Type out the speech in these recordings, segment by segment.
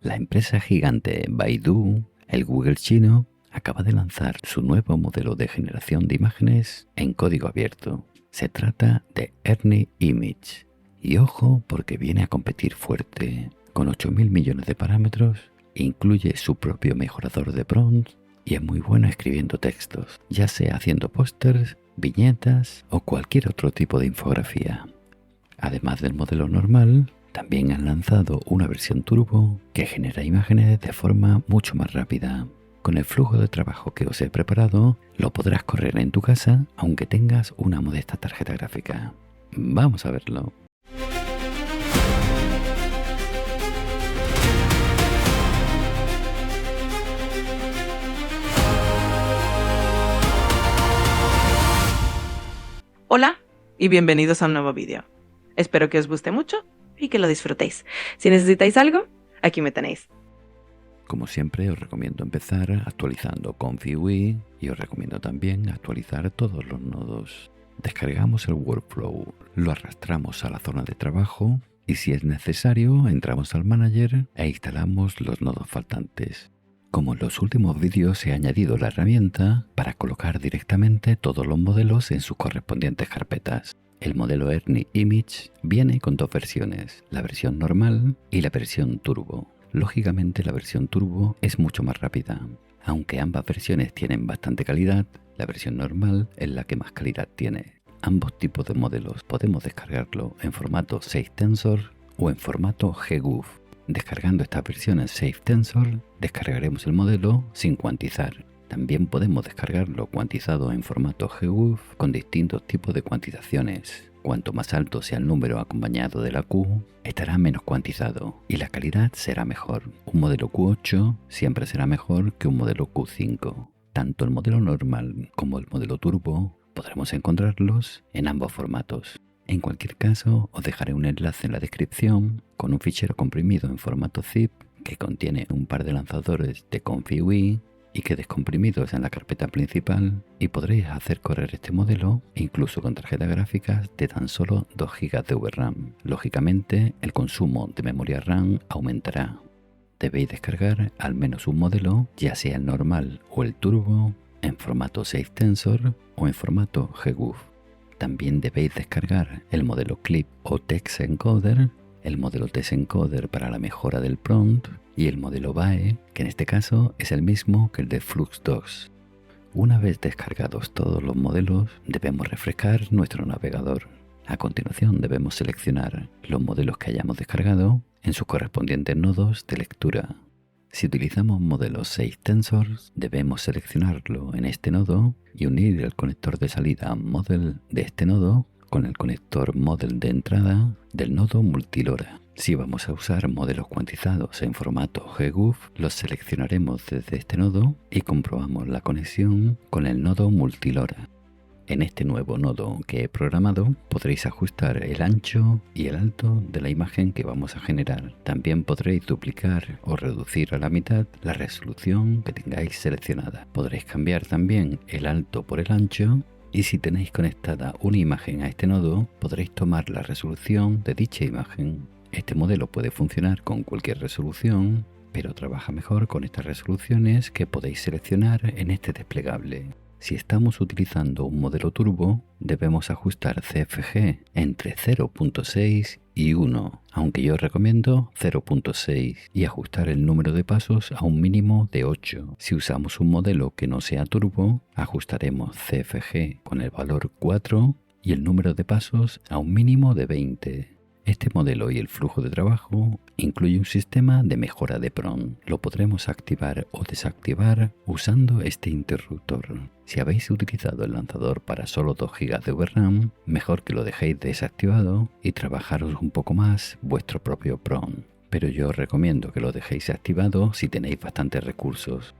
La empresa gigante Baidu, el Google chino, acaba de lanzar su nuevo modelo de generación de imágenes en código abierto. Se trata de Ernie Image. Y ojo porque viene a competir fuerte. Con 8.000 millones de parámetros, incluye su propio mejorador de prompt y es muy bueno escribiendo textos, ya sea haciendo pósters, viñetas o cualquier otro tipo de infografía. Además del modelo normal, también han lanzado una versión turbo que genera imágenes de forma mucho más rápida. Con el flujo de trabajo que os he preparado, lo podrás correr en tu casa aunque tengas una modesta tarjeta gráfica. Vamos a verlo. Hola y bienvenidos a un nuevo vídeo. Espero que os guste mucho y que lo disfrutéis. Si necesitáis algo, aquí me tenéis. Como siempre, os recomiendo empezar actualizando ComfyUI y os recomiendo también actualizar todos los nodos. Descargamos el workflow, lo arrastramos a la zona de trabajo y si es necesario entramos al manager e instalamos los nodos faltantes. Como en los últimos vídeos he añadido la herramienta para colocar directamente todos los modelos en sus correspondientes carpetas. El modelo Ernie Image viene con dos versiones, la versión normal y la versión turbo. Lógicamente la versión turbo es mucho más rápida. Aunque ambas versiones tienen bastante calidad, la versión normal es la que más calidad tiene. Ambos tipos de modelos podemos descargarlo en formato Safe Tensor o en formato GGUF. Descargando estas versiones Safe Tensor, descargaremos el modelo sin cuantizar. También podemos descargarlo cuantizado en formato GGUF con distintos tipos de cuantizaciones. Cuanto más alto sea el número acompañado de la Q, estará menos cuantizado y la calidad será mejor. Un modelo Q8 siempre será mejor que un modelo Q5. Tanto el modelo normal como el modelo turbo podremos encontrarlos en ambos formatos. En cualquier caso, os dejaré un enlace en la descripción con un fichero comprimido en formato zip que contiene un par de lanzadores de ComfyUI y que descomprimidos en la carpeta principal y podréis hacer correr este modelo incluso con tarjetas gráficas de tan solo 2 GB de VRAM. Lógicamente, el consumo de memoria RAM aumentará. Debéis descargar al menos un modelo, ya sea el normal o el turbo, en formato Safe Tensor o en formato GGUF. También debéis descargar el modelo Clip o Text Encoder, el modelo Text Encoder para la mejora del prompt y el modelo BAE, que en este caso es el mismo que el de FluxDocs. Una vez descargados todos los modelos, debemos refrescar nuestro navegador. A continuación debemos seleccionar los modelos que hayamos descargado en sus correspondientes nodos de lectura. Si utilizamos modelos Safe Tensors, debemos seleccionarlo en este nodo y unir el conector de salida Model de este nodo con el conector Model de entrada del nodo Multilora. Si vamos a usar modelos cuantizados en formato GGUF, los seleccionaremos desde este nodo y comprobamos la conexión con el nodo Multilora. En este nuevo nodo que he programado podréis ajustar el ancho y el alto de la imagen que vamos a generar. También podréis duplicar o reducir a la mitad la resolución que tengáis seleccionada. Podréis cambiar también el alto por el ancho y si tenéis conectada una imagen a este nodo podréis tomar la resolución de dicha imagen. Este modelo puede funcionar con cualquier resolución, pero trabaja mejor con estas resoluciones que podéis seleccionar en este desplegable. Si estamos utilizando un modelo turbo, debemos ajustar CFG entre 0.6 y 1, aunque yo recomiendo 0.6 y ajustar el número de pasos a un mínimo de 8. Si usamos un modelo que no sea turbo, ajustaremos CFG con el valor 4 y el número de pasos a un mínimo de 20. Este modelo y el flujo de trabajo incluye un sistema de mejora de prompt. Lo podremos activar o desactivar usando este interruptor. Si habéis utilizado el lanzador para solo 2 GB de VRAM, mejor que lo dejéis desactivado y trabajaros un poco más vuestro propio prompt. Pero yo os recomiendo que lo dejéis activado si tenéis bastantes recursos.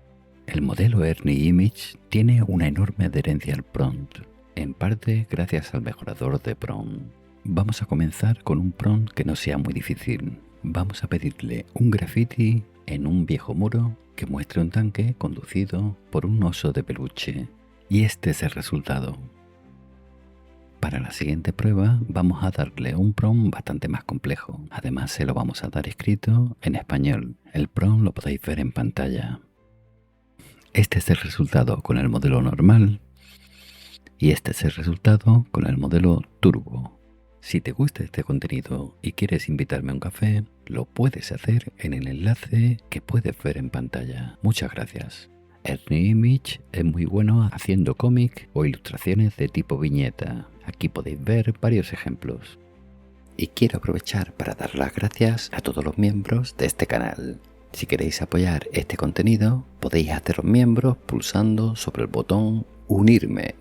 El modelo Ernie Image tiene una enorme adherencia al prompt, en parte gracias al mejorador de prompt. Vamos a comenzar con un prompt que no sea muy difícil. Vamos a pedirle un graffiti en un viejo muro que muestre un tanque conducido por un oso de peluche. Y este es el resultado. Para la siguiente prueba vamos a darle un prompt bastante más complejo. Además se lo vamos a dar escrito en español. El prompt lo podéis ver en pantalla. Este es el resultado con el modelo normal y este es el resultado con el modelo turbo. Si te gusta este contenido y quieres invitarme a un café, lo puedes hacer en el enlace que puedes ver en pantalla. Muchas gracias. Ernie Image es muy bueno haciendo cómic o ilustraciones de tipo viñeta. Aquí podéis ver varios ejemplos. Y quiero aprovechar para dar las gracias a todos los miembros de este canal. Si queréis apoyar este contenido, podéis haceros miembros pulsando sobre el botón Unirme.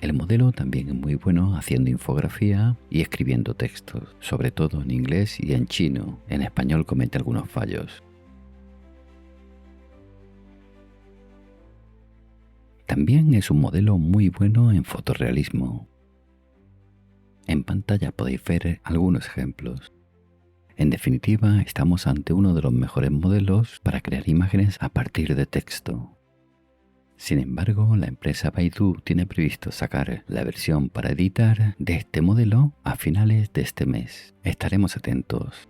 El modelo también es muy bueno haciendo infografía y escribiendo textos, sobre todo en inglés y en chino. En español comete algunos fallos. También es un modelo muy bueno en fotorrealismo. En pantalla podéis ver algunos ejemplos. En definitiva, estamos ante uno de los mejores modelos para crear imágenes a partir de texto. Sin embargo, la empresa Baidu tiene previsto sacar la versión para editar de este modelo a finales de este mes. Estaremos atentos.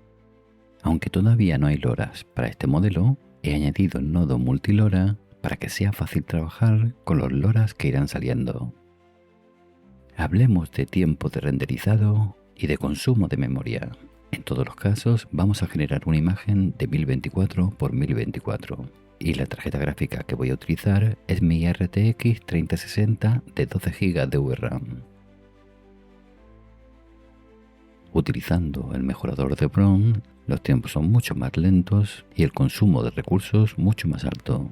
Aunque todavía no hay loras para este modelo, he añadido el nodo multilora para que sea fácil trabajar con los loras que irán saliendo. Hablemos de tiempo de renderizado y de consumo de memoria. En todos los casos vamos a generar una imagen de 1024 x 1024 y la tarjeta gráfica que voy a utilizar es mi RTX 3060 de 12 GB de VRAM. Utilizando el mejorador de Bron, los tiempos son mucho más lentos y el consumo de recursos mucho más alto.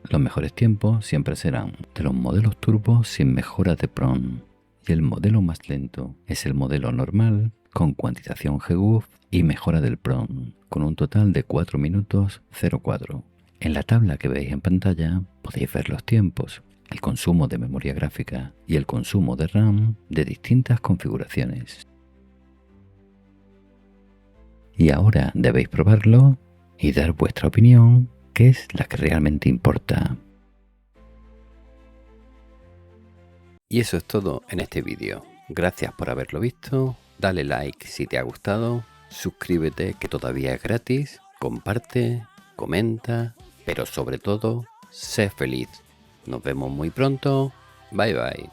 Los mejores tiempos siempre serán de los modelos turbo sin mejora de Bron, y el modelo más lento es el modelo normal con cuantización GGUF y mejora del Bron, con un total de 4 minutos 04. En la tabla que veis en pantalla podéis ver los tiempos, el consumo de memoria gráfica y el consumo de RAM de distintas configuraciones. Y ahora debéis probarlo y dar vuestra opinión, que es la que realmente importa. Y eso es todo en este vídeo. Gracias por haberlo visto, dale like si te ha gustado, suscríbete que todavía es gratis, comparte, comenta, pero sobre todo, sé feliz. Nos vemos muy pronto, bye bye.